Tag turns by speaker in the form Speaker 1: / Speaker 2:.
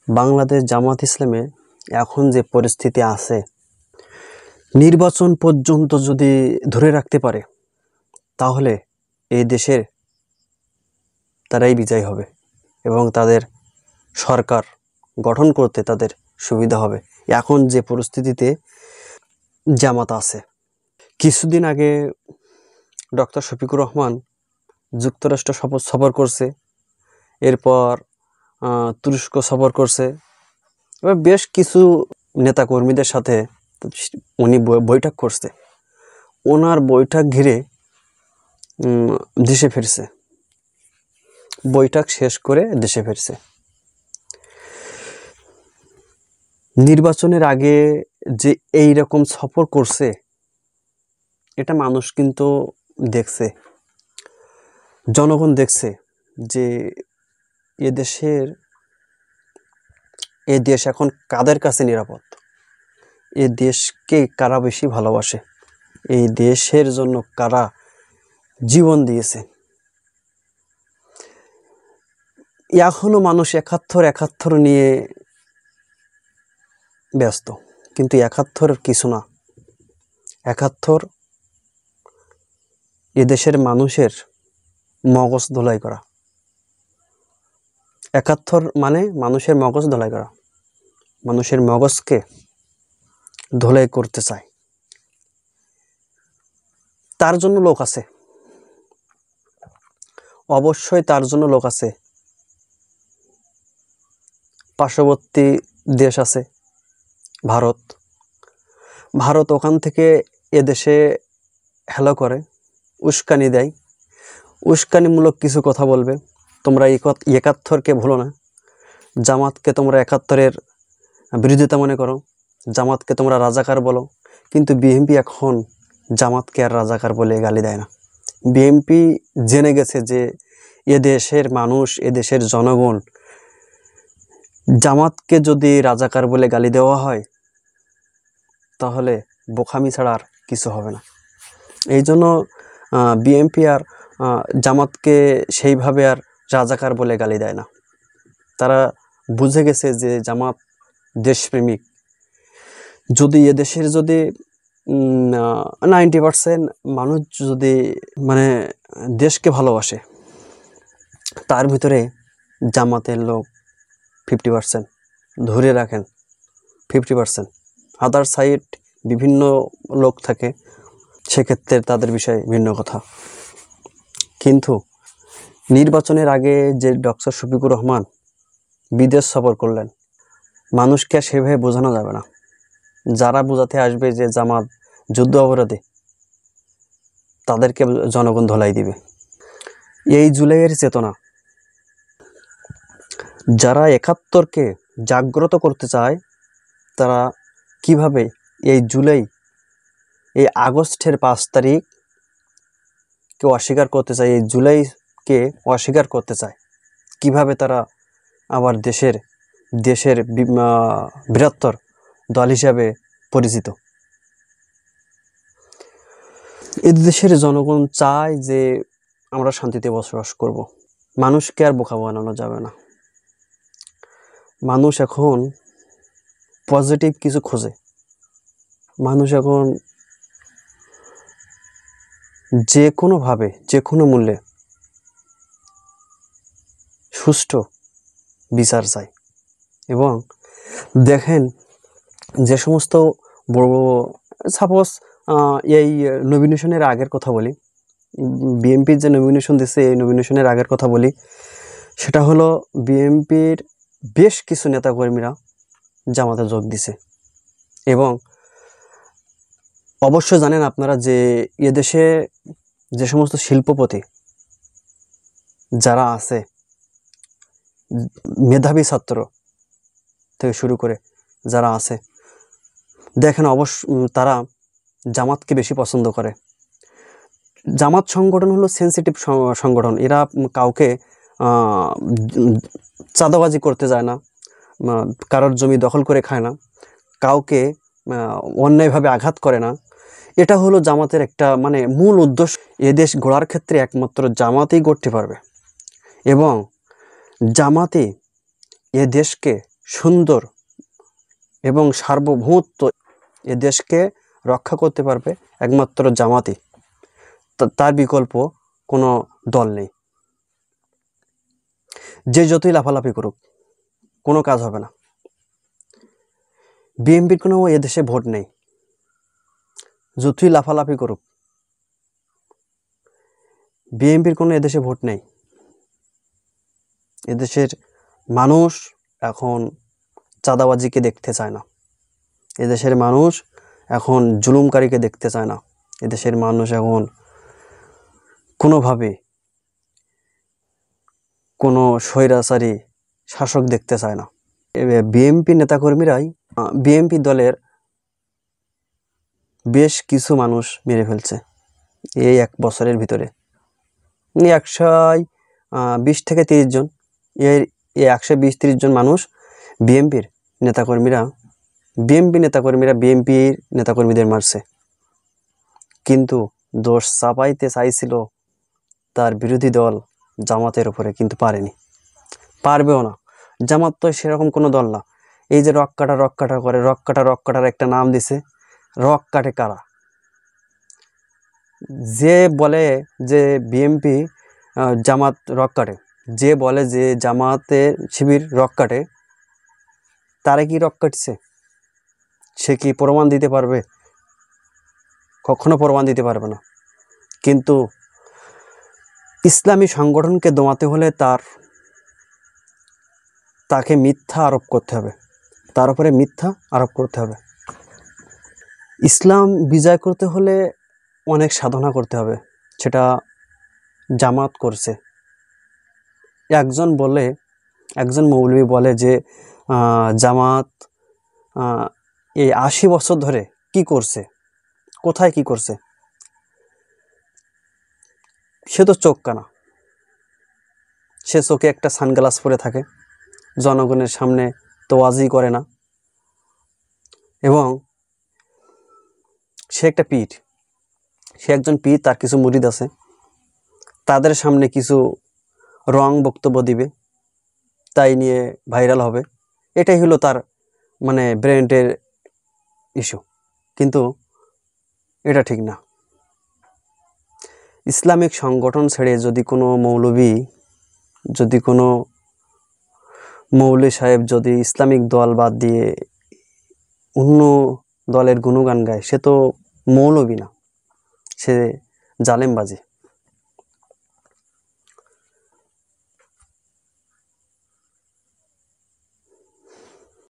Speaker 1: বাংলাদেশ জামাত ইসলামে এখন যে পরিস্থিতি আছে, নির্বাচন পর্যন্ত যদি ধরে রাখতে পারে তাহলে এই দেশের তারাই বিজয় হবে এবং তাদের সরকার গঠন করতে তাদের সুবিধা হবে। এখন যে পরিস্থিতিতে জামাত আছে, কিছুদিন আগে ডক্টর শফিকুর রহমান যুক্তরাষ্ট্র সফর করছে, এরপর তুরস্ক সফর করছে, এবার বেশ কিছু নেতাকর্মীদের সাথে উনি বৈঠক করছে। ওনার বৈঠক ঘিরে দেশে ফিরছে, বৈঠক শেষ করে দেশে ফিরছে। নির্বাচনের আগে যে এই রকম সফর করছে, এটা মানুষ কিন্তু দেখছে, জনগণ দেখছে যে এ দেশ এখন কাদের কাছে নিরাপদ, এ দেশকে কারা বেশি ভালোবাসে, এই দেশের জন্য কারা জীবন দিয়েছে। এখনো মানুষ একাত্তর নিয়ে ব্যস্ত, কিন্তু ৭১ কিছু না। ৭১ এদেশের মানুষের মগজ ধোলাই করা। ৭১ মানে মানুষের মগজ ধোলাই করা, মানুষের মগজকে ধোলাই করতে চায়। তার জন্য লোক আছে, অবশ্যই তার জন্য লোক আছে। পার্শ্ববর্তী দেশ আছে ভারত, ওখান থেকে এদেশে হেলো করে, উস্কানি দেয়, উস্কানিমূলক কিছু কথা বলবে। তোমরা ৭১কে ভুলো না, জামাতকে তোমরা ৭১-এর বিরোধিতা মনে করো, জামাতকে তোমরা রাজাকার বলো, কিন্তু বিএনপি এখন জামাতকে আর রাজাকার বলে গালি দেয় না। বিএনপি জেনে গেছে যে এদেশের মানুষ, এদেশের জনগণ জামাতকে যদি রাজাকার বলে গালি দেওয়া হয় তাহলে বোকামি ছাড়া আর কিছু হবে না। এই জন্য বিএনপি আর জামাতকে সেইভাবে আর রাজাকার বলে গালি দেয় না। তারা বুঝে গেছে যে জামাত দেশপ্রেমিক। যদি এদেশের 90% মানুষ যদি দেশকে ভালোবাসে, তার ভিতরে জামাতের লোক 50%, ধরে রাখেন 50%। আদার সাইড বিভিন্ন লোক থাকে, সেক্ষেত্রে তাদের বিষয়ে ভিন্ন কথা। কিন্তু নির্বাচনের আগে যে ডক্টর শফিকুর রহমান বিদেশ সফর করলেন, মানুষকে সেভাবে বোঝানো যাবে না। যারা বোঝাতে আসবে যে জামাত যুদ্ধ অপরাধী, তাদেরকে জনগণ ধলাই দিবে। এই জুলাইয়ের চেতনা, যারা ৭১কে জাগ্রত করতে চায়, তারা কিভাবে এই আগস্টের 5 তারিখকে অস্বীকার করতে চায়, এই জুলাইকে অস্বীকার করতে চায়, কিভাবে তারা আবার দেশের বৃহত্তর দল হিসাবে পরিচিত। এই দেশের জনগণ চায় যে আমরা শান্তিতে বসবাস করব। মানুষকে আর বোকা বানানো যাবে না। মানুষ এখন পজিটিভ কিছু খোঁজে। মানুষ এখন যে কোনোভাবে, যে কোনো মূল্যে সুষ্ঠু বিচার চায়। এবং দেখেন, যে সমস্ত বড় সাপোজ এই নমিনেশনের আগের কথা বলি, বিএনপির যে নমিনেশন দিচ্ছে, এই নমিনেশনের আগের কথা বলি, সেটা হলো বিএনপির বেশ কিছু নেতাকর্মীরা জামাতে যোগ দিছে। এবং অবশ্যই জানেন আপনারা যে এদেশে যে সমস্ত শিল্পপতি যারা আছে, মেধাবী ছাত্র থেকে শুরু করে যারা আছে, দেখেন তারা জামাতকে বেশি পছন্দ করে। জামাত সংগঠন হলো সেন্সিটিভ সংগঠন। এরা কাউকে চাঁদাবাজি করতে যায় না, কারোর জমি দখল করে খায় না, কাউকে অন্যায়ভাবে আঘাত করে না। এটা হলো জামাতের একটা মূল উদ্দেশ্য। এদেশ গড়ার ক্ষেত্রে একমাত্র জামাতেই গড়তে পারবে, এবং জামাতে এ দেশকে সুন্দর এবং সার্বভৌমত্ব এ দেশকে রক্ষা করতে পারবে একমাত্র জামাতই। তার বিকল্প কোনো দল নেই। যে যতই লাফালাফি করুক কোনো কাজ হবে না। বিএনপির কোনো এদেশে ভোট নেই, যতই লাফালাফি করুক বিএনপির কোনো এদেশে ভোট নেই। এদেশের মানুষ এখন চাঁদাবাজিকে দেখতে চায় না, এদেশের মানুষ এখন জুলুমকারীকে দেখতে চায় না, এদেশের মানুষ এখন কোনোভাবে কোনো স্বৈরাচারী শাসক দেখতে চায় না। বিএনপি নেতাকর্মীরাই বিএনপি দলের বেশ কিছু মানুষ মেরে ফেলছে এই 1 বছরের ভিতরে। 120 থেকে 30 জন, এই 120-30 জন মানুষ বিএনপির নেতাকর্মীরা বিএনপির নেতাকর্মীদের মারছে। কিন্তু দোষ চাপাইতে চাইছিল তার বিরোধী দল জামাতের উপরে, কিন্তু পারেনি, পারবেও না। জামাত তো সেরকম কোনো দল না। এই যে রক কাটা করে, রক কাটার একটা নাম দিছে, রক কাটে কারা? যে বলে যে বিএনপি জামাত রক কাটে, যে বলে যে জামাতে শিবির রক কাটে, তারা কি রক কাটছে? সে কি প্রমাণ দিতে পারবে? কখনো প্রমাণ দিতে পারবে না। কিন্তু ইসলামী সংগঠনকে দমাতে হলে তাকে মিথ্যা আরোপ করতে হবে, তার উপরে মিথ্যা আরোপ করতে হবে। ইসলাম বিজয় করতে হলে অনেক সাধনা করতে হবে, সেটা জামাত করছে। একজন মৌলবী বলে যে জামাত এই 80 বছর ধরে কি করছে, কোথায় কি করছে? সে তো চোখ কানা, সে চোখে একটা সানগ্লাস পরে থাকে, জনগণের সামনে তো ওয়াজি করে না, এবং সে একটা পীর, সে একজন পীর, তার কিছু মুরিদ আছে, তাদের সামনে কিছু রং বক্তব্য দিবে, তাই নিয়ে ভাইরাল হবে। এটাই হলো তার মানে ব্র্যান্ডের ইস্যু, কিন্তু এটা ঠিক না। ইসলামিক সংগঠন ছেড়ে যদি কোনো মৌলভী সাহেব যদি ইসলামিক দল বাদ দিয়ে অন্য দলের গুণগান গায়, সে তো মৌলবী না, সে জালেমবাজি।